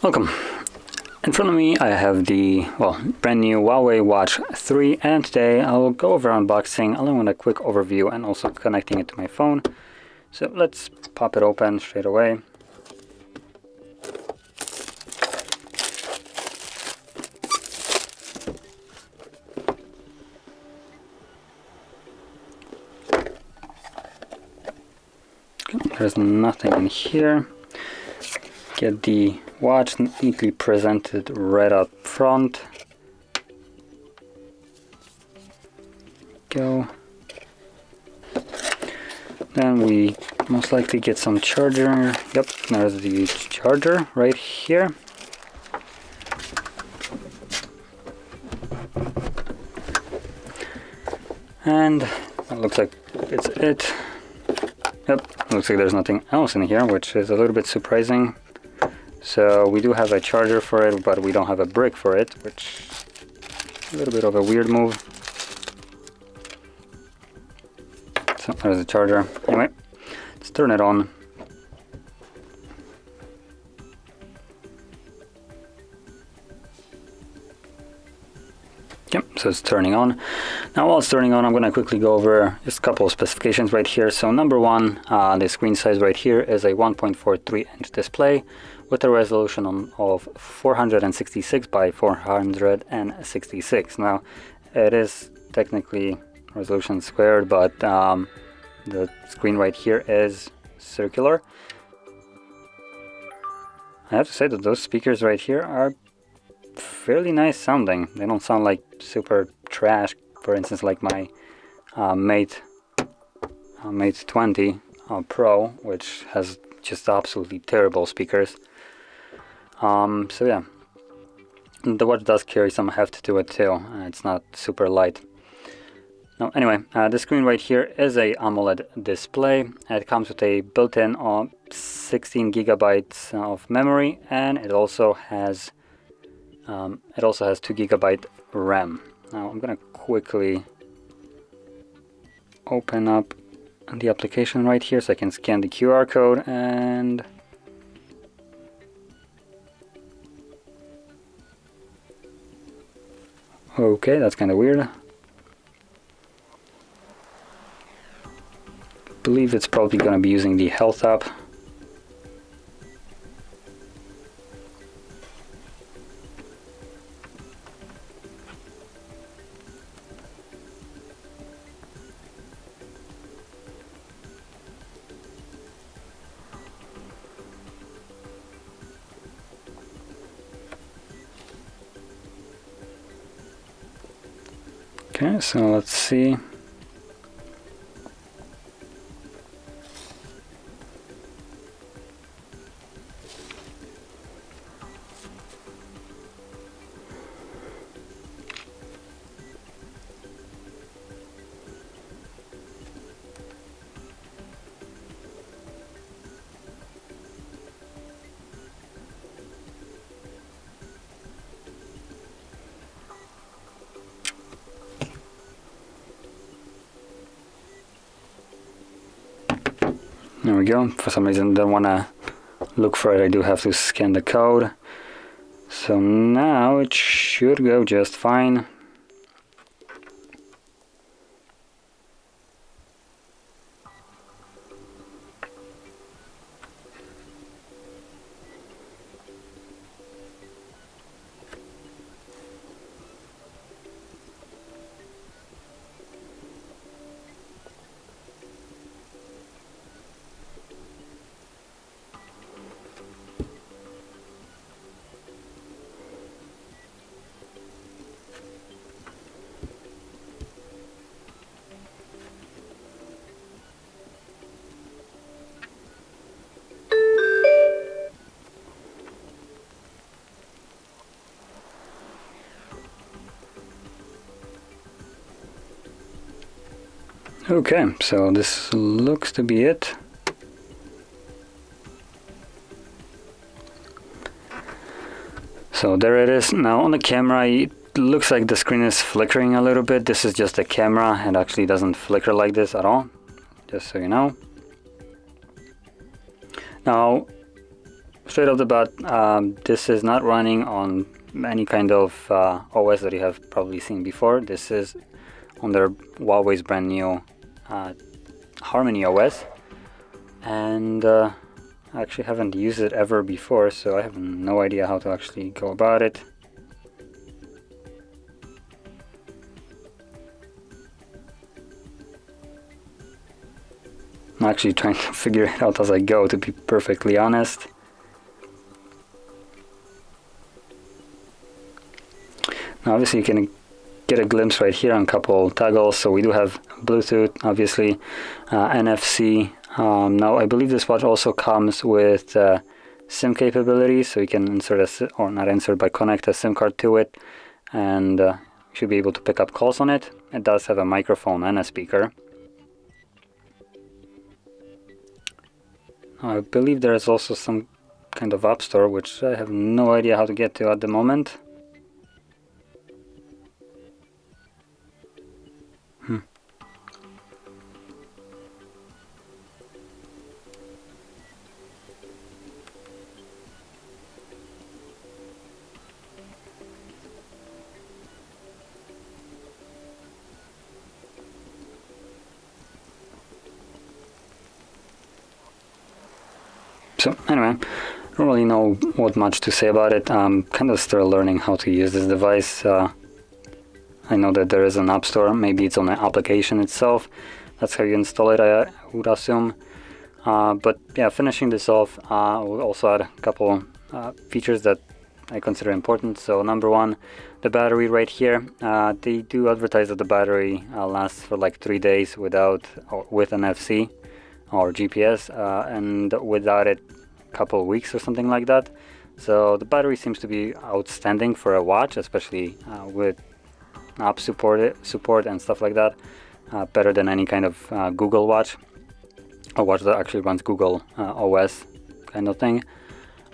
Welcome. In front of me I have the, brand new HUAWEI Watch 3, and today I will go over unboxing along with a quick overview and also connecting it to my phone. So let's pop it open straight away. Okay, there's nothing in here. Get the watch neatly presented right up front. Go. Then we most likely get some charger. Yep, there's the charger right here. And it looks like it's it. Yep, looks like there's nothing else in here, which is a little bit surprising. So we do have a charger for it, but we don't have a brick for it, which is a little bit of a weird move. So there's the charger. Anyway, let's turn it on. Yep, so it's turning on. Now while it's turning on, I'm going to quickly go over just a couple of specifications right here. So number one, the screen size right here is a 1.43 inch display with a resolution of 466 by 466. Now it is technically resolution squared, but the screen right here is circular. I have to say that those speakers right here are fairly nice sounding. They don't sound like super trash, for instance, like my Mate 20 Pro, which has just absolutely terrible speakers. So yeah, the watch does carry some heft to it too. It's not super light. Now anyway, the screen right here is a AMOLED display. It comes with a built-in 16 gigabytes of memory, and it also has 2 gigabyte RAM. Now I'm gonna quickly open up the application right here so I can scan the QR code, and okay, that's kind of weird. I believe it's probably gonna be using the health app. Okay, so let's see. There we go. For some reason I don't want to look for it. I do have to scan the code. So now it should go just fine. Okay, so this looks to be it. So there it is. Now on the camera, it looks like the screen is flickering a little bit. This is just a camera. It actually doesn't flicker like this at all. just so you know. Now, straight off the bat, this is not running on any kind of OS that you have probably seen before. This is on their Huawei's brand new Harmony OS, and I actually haven't used it ever before, so I have no idea how to actually go about it. I'm actually trying to figure it out as I go, to be perfectly honest. Now obviously you can get a glimpse right here on a couple toggles. So we do have Bluetooth, obviously, NFC. Now I believe this watch also comes with SIM capability, so you can insert or not insert, but connect a SIM card to it, and you should be able to pick up calls on it. It does have a microphone and a speaker. I believe there is also some kind of app store, which I have no idea how to get to at the moment. So anyway, I don't really know what much to say about it. I'm kind of still learning how to use this device. I know that there is an app store. Maybe it's on the application itself. That's how you install it, I would assume. But yeah, finishing this off, we'll also add a couple features that I consider important. So number one, the battery right here. They do advertise that the battery lasts for like 3 days with NFC or GPS, and without it, a couple of weeks or something like that. So the battery seems to be outstanding for a watch, especially with app support and stuff like that. Better than any kind of Google watch, a watch that actually runs Google OS kind of thing.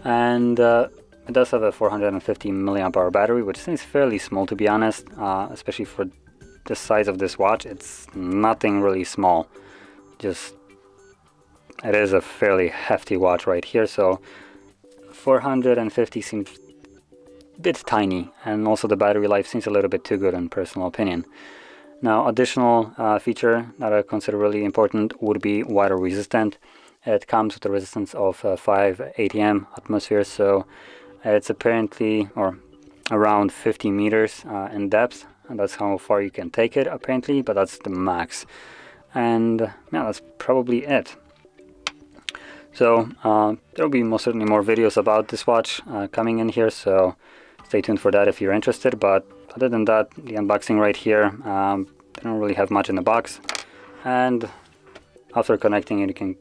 And it does have a 450 milliamp hour battery, which seems fairly small, to be honest, especially for the size of this watch. It's nothing really small, just it is a fairly hefty watch right here, so 450 seems a bit tiny, and also the battery life seems a little bit too good in personal opinion. Now, additional feature that I consider really important would be water resistant. It comes with a resistance of 5 ATM atmospheres, so it's apparently around 50 meters in depth, and that's how far you can take it apparently, but that's the max. And yeah, that's probably it. So there will be most certainly more videos about this watch coming in here, so stay tuned for that if you're interested. But other than that, the unboxing right here, they don't really have much in the box, and after connecting it, you can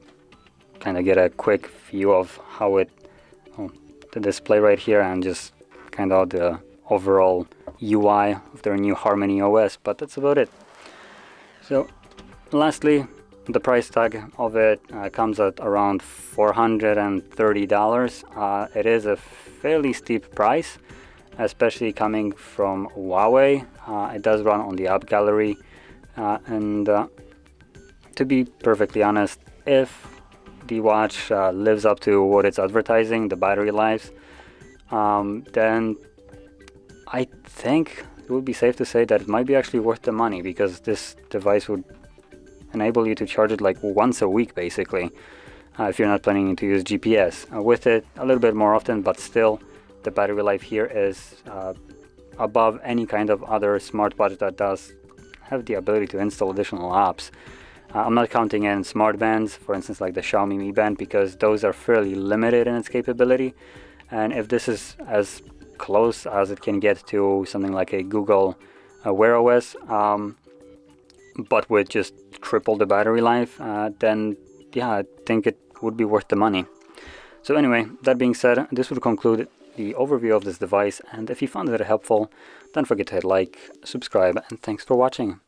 kind of get a quick view of how the display right here, and just kind of the overall UI of their new Harmony OS. But that's about it. So lastly, the price tag of it comes at around $430. It is a fairly steep price, especially coming from Huawei. It does run on the app gallery, and to be perfectly honest, if the watch lives up to what it's advertising, the battery life, then I think it would be safe to say that it might be actually worth the money, because this device would enable you to charge it like once a week basically, if you're not planning to use GPS with it a little bit more often. But still, the battery life here is above any kind of other smartwatch that does have the ability to install additional apps. I'm not counting in smart bands, for instance like the Xiaomi Mi Band, because those are fairly limited in its capability. And if this is as close as it can get to something like a Google Wear OS, but with just triple the battery life, then yeah, I think it would be worth the money. So anyway, that being said, this would conclude the overview of this device, and if you found it helpful, don't forget to hit like, subscribe, and thanks for watching.